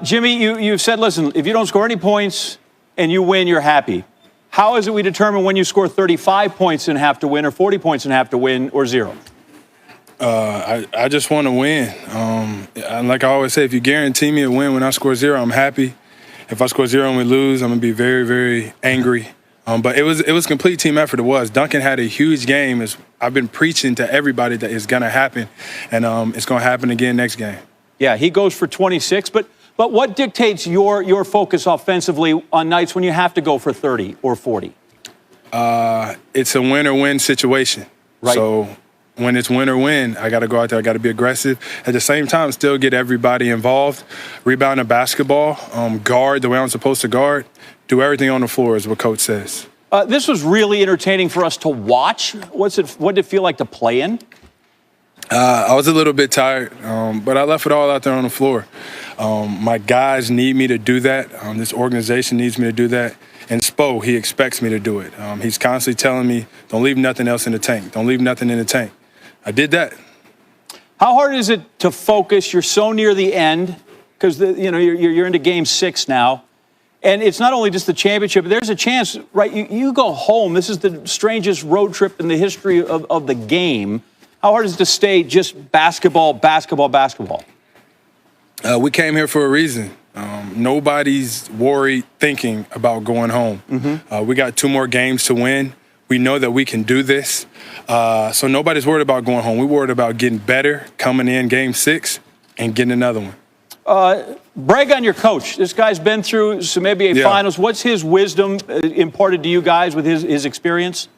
Jimmy, you've said, listen, if you don't score any points and you win, you're happy. How is it we determine when you score 35 points and have to win, or 40 points and have to win, or 0? I just want to win. Like I always say, if you guarantee me a win when I score 0, I'm happy. If I score 0 and we lose, I'm going to be very, very angry. But it was complete team effort. It was. Duncan had a huge game. I've been preaching to everybody that it's going to happen, and it's going to happen again next game. Yeah, he goes for 26, but what dictates your focus offensively on nights when you have to go for 30 or 40? It's a win or win situation. Right. So when it's win or win, I got to go out there. I got to be aggressive. At the same time, still get everybody involved. Rebound the basketball, guard the way I'm supposed to guard. Do everything on the floor is what Coach says. This was really entertaining for us to watch. What did it feel like to play in? I was a little bit tired, but I left it all out there on the floor. My guys need me to do that. This organization needs me to do that. And Spo, he expects me to do it. He's constantly telling me, don't leave nothing else in the tank. Don't leave nothing in the tank. I did that. How hard is it to focus? You're so near the end because you're into Game 6 now. And it's not only just the championship, but there's a chance, right? You go home. This is the strangest road trip in the history of the game. How hard is it to stay just basketball? We came here for a reason. Nobody's worried thinking about going home. Mm-hmm. We got 2 more games to win. We know that we can do this. So nobody's worried about going home. We're worried about getting better, coming in Game 6, and getting another one. Brag on your coach. This guy's been through some NBA finals. What's his wisdom imparted to you guys with his experience?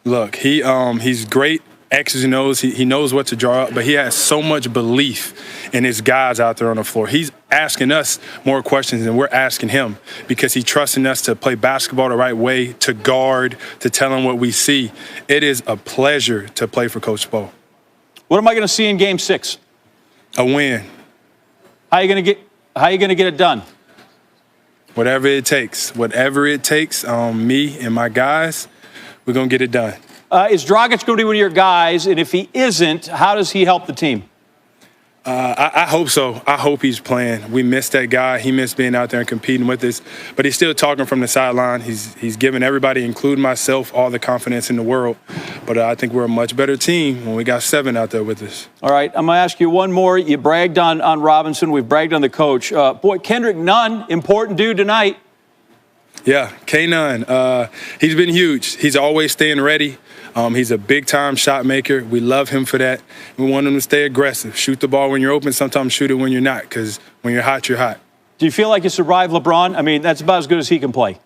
Look, he's great. X's and O's. He knows what to draw up, but he has so much belief in his guys out there on the floor. He's asking us more questions than we're asking him because he's trusting us to play basketball the right way, to guard, to tell him what we see. It is a pleasure to play for Coach Spo. What am I going to see in Game 6? A win. How are you going to get it done? Whatever it takes. Whatever it takes, me and my guys, we're going to get it done. Is Dragic going to be one of your guys? And if he isn't, how does he help the team? I hope so. I hope he's playing. We miss that guy. He missed being out there and competing with us. But he's still talking from the sideline. He's giving everybody, including myself, all the confidence in the world. But I think we're a much better team when we got 7 out there with us. All right, I'm going to ask you one more. You bragged on Robinson. We've bragged on the coach. Kendrick Nunn, important dude tonight. Yeah, K-Nunn. He's been huge. He's always staying ready. He's a big-time shot maker. We love him for that. We want him to stay aggressive. Shoot the ball when you're open. Sometimes shoot it when you're not, because when you're hot, you're hot. Do you feel like you survived LeBron? I mean, that's about as good as he can play.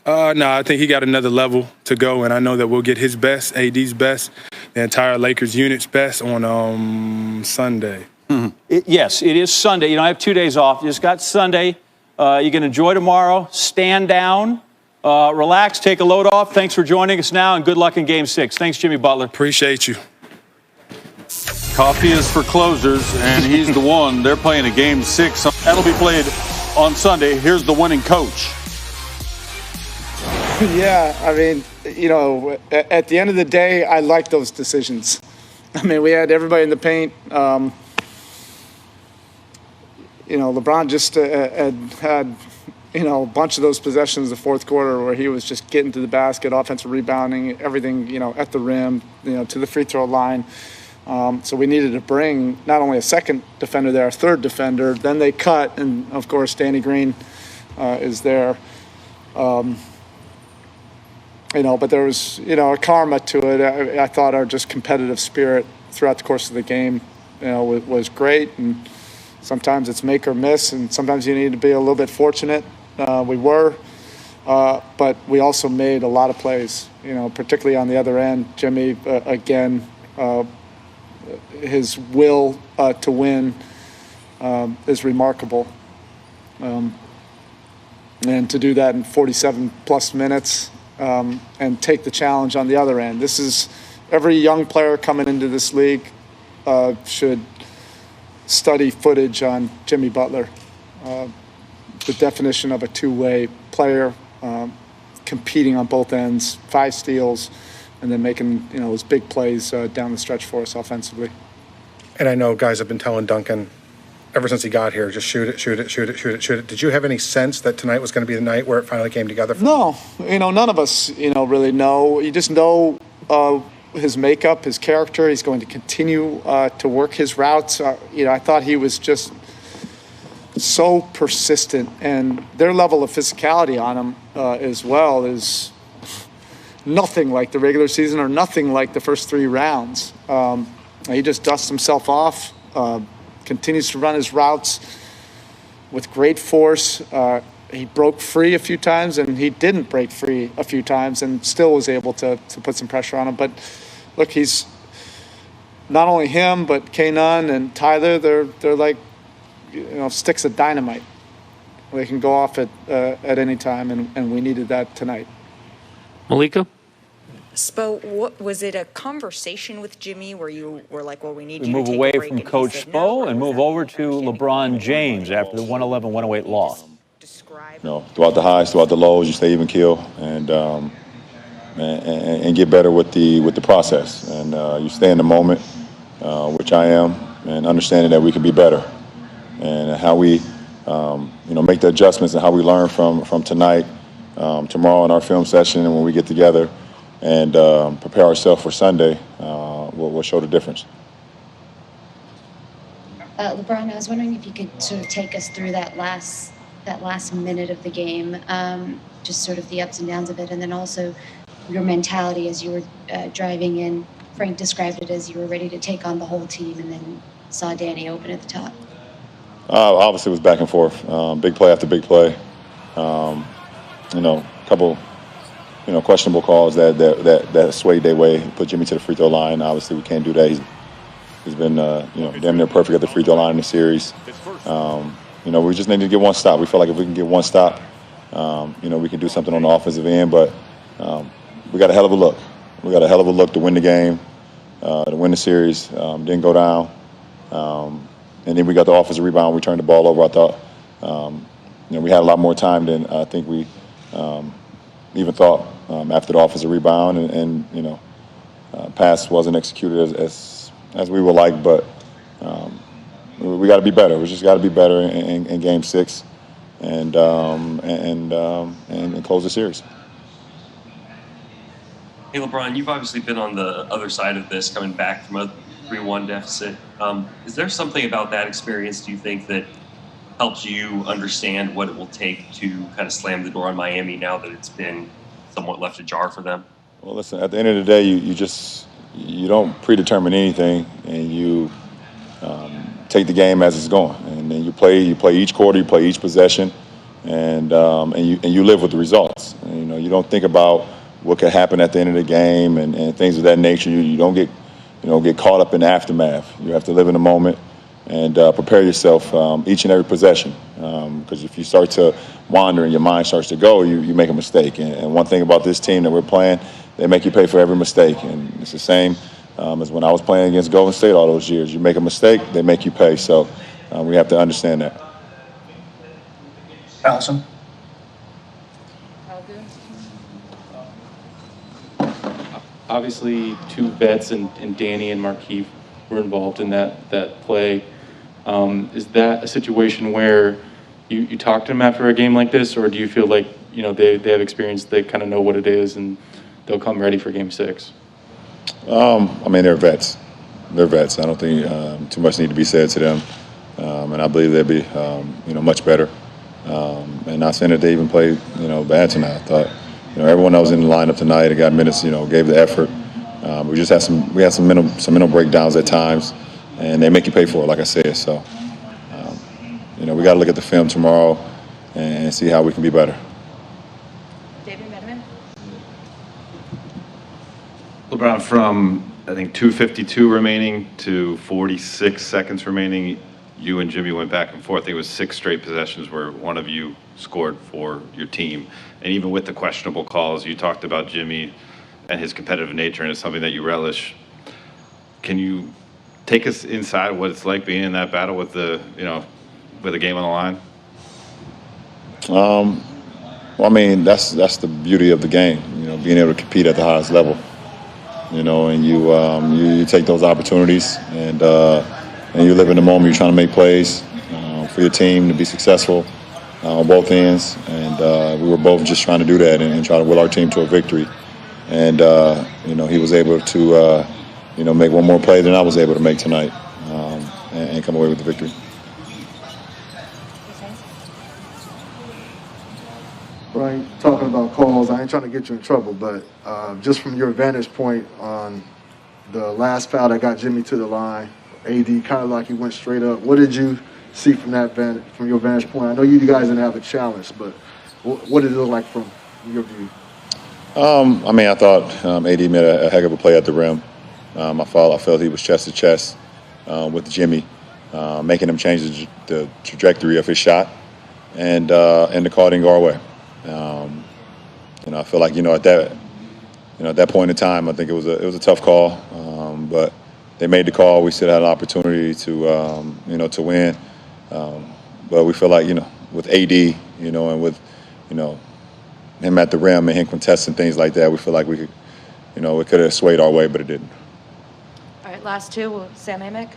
No, I think he got another level to go, and I know that we'll get his best, AD's best, the entire Lakers unit's best on Sunday. Mm-hmm. Yes, it is Sunday. I have 2 days off. You just got Sunday. You can enjoy tomorrow. Stand down. Relax, take a load off. Thanks for joining us now, and good luck in Game 6. Thanks, Jimmy Butler. Appreciate you. Coffee is for closers, and he's the one. They're playing a Game 6. That'll be played on Sunday. Here's the winning coach. Yeah, I mean, at the end of the day, I like those decisions. I mean, we had everybody in the paint. LeBron just had a bunch of those possessions in the fourth quarter where he was just getting to the basket, offensive rebounding, everything, at the rim, to the free throw line. So we needed to bring not only a second defender there, a third defender. Then they cut, and, of course, Danny Green is there. But there was, a karma to it. I thought our just competitive spirit throughout the course of the game, was great. And sometimes it's make or miss, and sometimes you need to be a little bit fortunate. We were, but we also made a lot of plays, particularly on the other end. Jimmy, again, his will to win is remarkable. And to do that in 47-plus minutes and take the challenge on the other end. This is every young player coming into this league should study footage on Jimmy Butler. The definition of a two-way player, competing on both ends, 5 steals, and then making those big plays down the stretch for us offensively. And I know guys have been telling Duncan ever since he got here, just shoot it, shoot it, shoot it, shoot it, shoot it. Did you have any sense that tonight was going to be the night where it finally came together? No, none of us, really know. You just know his makeup, his character. He's going to continue to work his routes. I thought he was just so persistent, and their level of physicality on him as well is nothing like the regular season or nothing like the first 3 rounds. He just dusts himself off, continues to run his routes with great force. He broke free a few times, and he didn't break free a few times, and still was able to put some pressure on him. But look, he's not only him, but K'Nunn and Tyler. They're like sticks of dynamite. They can go off at any time, and we needed that tonight. Malika? Spo, what was it, a conversation with Jimmy where you were like, well, we need We you move to take away a break, from and he Coach said no, Spo or and was move that over to understanding LeBron from James after the 111-108 loss. describe Throughout the highs, throughout the lows, you stay even keel and get better with the process. And you stay in the moment, which I am, and understanding that we can be better. And how we, make the adjustments and how we learn from tonight, tomorrow in our film session, and when we get together and prepare ourselves for Sunday, we'll show the difference. LeBron, I was wondering if you could sort of take us through that last minute of the game, just sort of the ups and downs of it, and then also your mentality as you were driving in. Frank described it as you were ready to take on the whole team, and then saw Danny open at the top. Obviously, it was back and forth, big play after big play. Couple, questionable calls that swayed their way, put Jimmy to the free throw line. Obviously, we can't do that. He's been, damn near perfect at the free throw line in the series. We just need to get one stop. We feel like if we can get one stop, we can do something on the offensive end. But we got a hell of a look. We got a hell of a look to win the game, to win the series. Didn't go down. And then we got the offensive rebound. We turned the ball over, I thought. We had a lot more time than I think we even thought after the offensive rebound. And pass wasn't executed as we would like, but we got to be better. We just got to be better in Game 6 and close the series. Hey, LeBron, you've obviously been on the other side of this, coming back from a 3-1 deficit. Is there something about that experience, do you think, that helps you understand what it will take to kind of slam the door on Miami now that it's been somewhat left ajar for them? Well, listen, at the end of the day, you don't predetermine anything, and you take the game as it's going. And then you play each quarter, you play each possession, and you live with the results. And, you don't think about what could happen at the end of the game and things of that nature. You don't get caught up in the aftermath. You have to live in the moment and prepare yourself each and every possession. Because if you start to wander and your mind starts to go, you make a mistake. And one thing about this team that we're playing, they make you pay for every mistake. And it's the same as when I was playing against Golden State all those years. You make a mistake, they make you pay. So we have to understand that. Allison? Obviously, 2 vets and Danny and Markieff were involved in that play. Is that a situation where you talk to them after a game like this, or do you feel like they have experience, they kind of know what it is, and they'll come ready for Game 6? They're vets. They're vets. I don't think too much need to be said to them, and I believe they'll be much better. And not saying that they even played bad tonight. I thought everyone that was in the lineup tonight, got minutes, gave the effort. We just had some mental breakdowns at times, and they make you pay for it, like I said. So, we got to look at the film tomorrow and see how we can be better. David Medeman? LeBron, from I think 2:52 remaining to 46 seconds remaining, you and Jimmy went back and forth. I think it was 6 straight possessions where one of you scored for your team. And even with the questionable calls, you talked about Jimmy and his competitive nature, and it's something that you relish. Can you take us inside what it's like being in that battle with the game on the line? That's the beauty of the game, being able to compete at the highest level. And you take those opportunities and you live in the moment. You're trying to make plays. for your team to be successful on both ends. And we were both just trying to do that and try to will our team to a victory. And, he was able to, make one more play than I was able to make tonight and come away with the victory. Brian, talking about calls, I ain't trying to get you in trouble, but just from your vantage point on the last foul that got Jimmy to the line, AD kind of like he went straight up. What did you see from from your vantage point? I know you guys didn't have a challenge, but what did it look like from your view? I thought AD made a heck of a play at the rim. I felt he was chest to chest with Jimmy, making him change the trajectory of his shot, and the call didn't go our way. I feel like at that point in time, I think it was a tough call, but they made the call. We still had an opportunity to to win, but we feel like with AD, and with him at the rim and him contesting things like that, we feel like we could, it could have swayed our way, but it didn't. All right, last two, Sam Amick.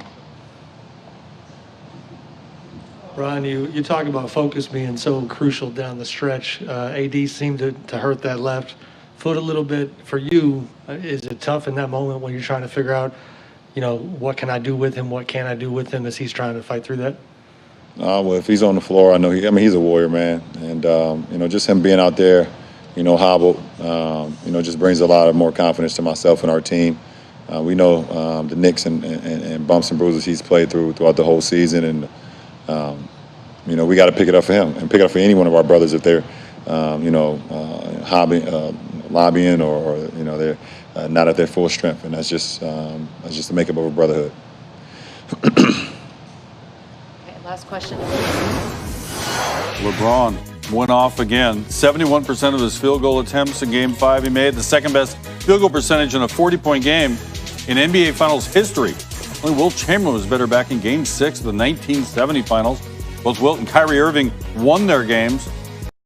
Ron, you talk about focus being so crucial down the stretch. AD seemed to hurt that left foot a little bit. For you, is it tough in that moment when you're trying to figure out, what can I do with him? What can I do with him as he's trying to fight through that? Well, if he's on the floor, I know he's a warrior, man. And, just him being out there, hobbled, just brings a lot of more confidence to myself and our team. We know the nicks and bumps and bruises he's played throughout the whole season. And, we got to pick it up for him and pick it up for any one of our brothers if they're, lobbying or they're not at their full strength. And that's just the makeup of a brotherhood. Last question. LeBron went off again. 71% of his field goal attempts in Game 5 he made. The second best field goal percentage in a 40-point game in NBA Finals history. Only Wilt Chamberlain was better back in Game 6 of the 1970 Finals. Both Wilt and Kyrie Irving won their games.